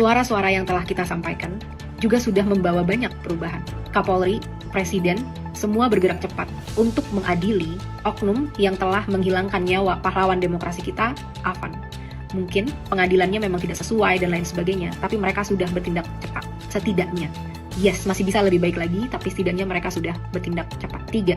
Suara-suara yang telah kita sampaikan juga sudah membawa banyak perubahan. Kapolri, Presiden, semua bergerak cepat untuk mengadili oknum yang telah menghilangkan nyawa pahlawan demokrasi kita, Afan. Mungkin pengadilannya memang tidak sesuai dan lain sebagainya, tapi mereka sudah bertindak cepat. Setidaknya, yes, masih bisa lebih baik lagi, tapi setidaknya mereka sudah bertindak cepat. 3.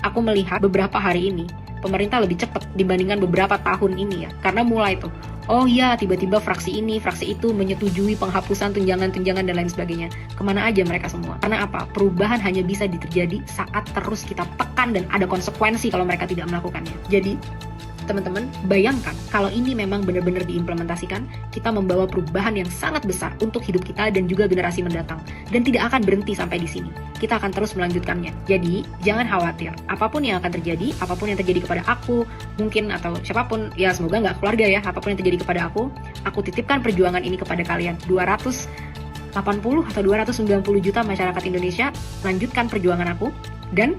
Aku melihat beberapa hari ini, pemerintah lebih cepat dibandingkan beberapa tahun ini ya. Karena mulai tuh, oh iya, tiba-tiba fraksi ini, fraksi itu menyetujui penghapusan tunjangan-tunjangan dan lain sebagainya. Kemana aja mereka semua? Karena apa? Perubahan hanya bisa terjadi saat terus kita tekan dan ada konsekuensi kalau mereka tidak melakukannya. Jadi, teman-teman, bayangkan kalau ini memang benar-benar diimplementasikan, kita membawa perubahan yang sangat besar untuk hidup kita dan juga generasi mendatang. Dan tidak akan berhenti sampai di sini. Kita akan terus melanjutkannya. Jadi, jangan khawatir. Apapun yang akan terjadi, apapun yang terjadi kepada aku, mungkin atau siapapun, ya semoga nggak keluarga ya, apapun yang terjadi kepada aku titipkan perjuangan ini kepada kalian. 280 atau 290 juta masyarakat Indonesia, lanjutkan perjuangan aku, dan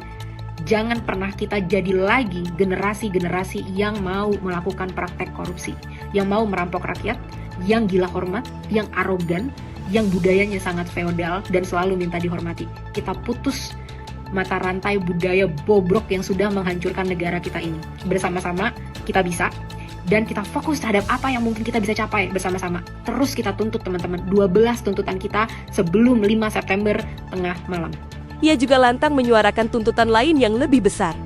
jangan pernah kita jadi lagi generasi-generasi yang mau melakukan praktek korupsi, yang mau merampok rakyat, yang gila hormat, yang arogan, yang budayanya sangat feodal dan selalu minta dihormati. Kita putus mata rantai budaya bobrok yang sudah menghancurkan negara kita ini. Bersama-sama kita bisa, dan kita fokus terhadap apa yang mungkin kita bisa capai bersama-sama. Terus kita tuntut teman-teman, 12 tuntutan kita sebelum 5 September tengah malam. Ia juga lantang menyuarakan tuntutan lain yang lebih besar.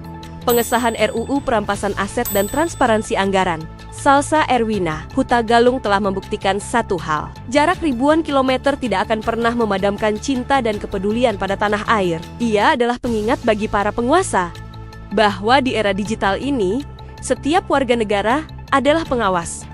Pengesahan RUU Perampasan Aset dan Transparansi Anggaran. Salsa Erwina Huta Galung telah membuktikan satu hal. Jarak ribuan kilometer tidak akan pernah memadamkan cinta dan kepedulian pada tanah air. Ia adalah pengingat bagi para penguasa bahwa di era digital ini, setiap warga negara adalah pengawas.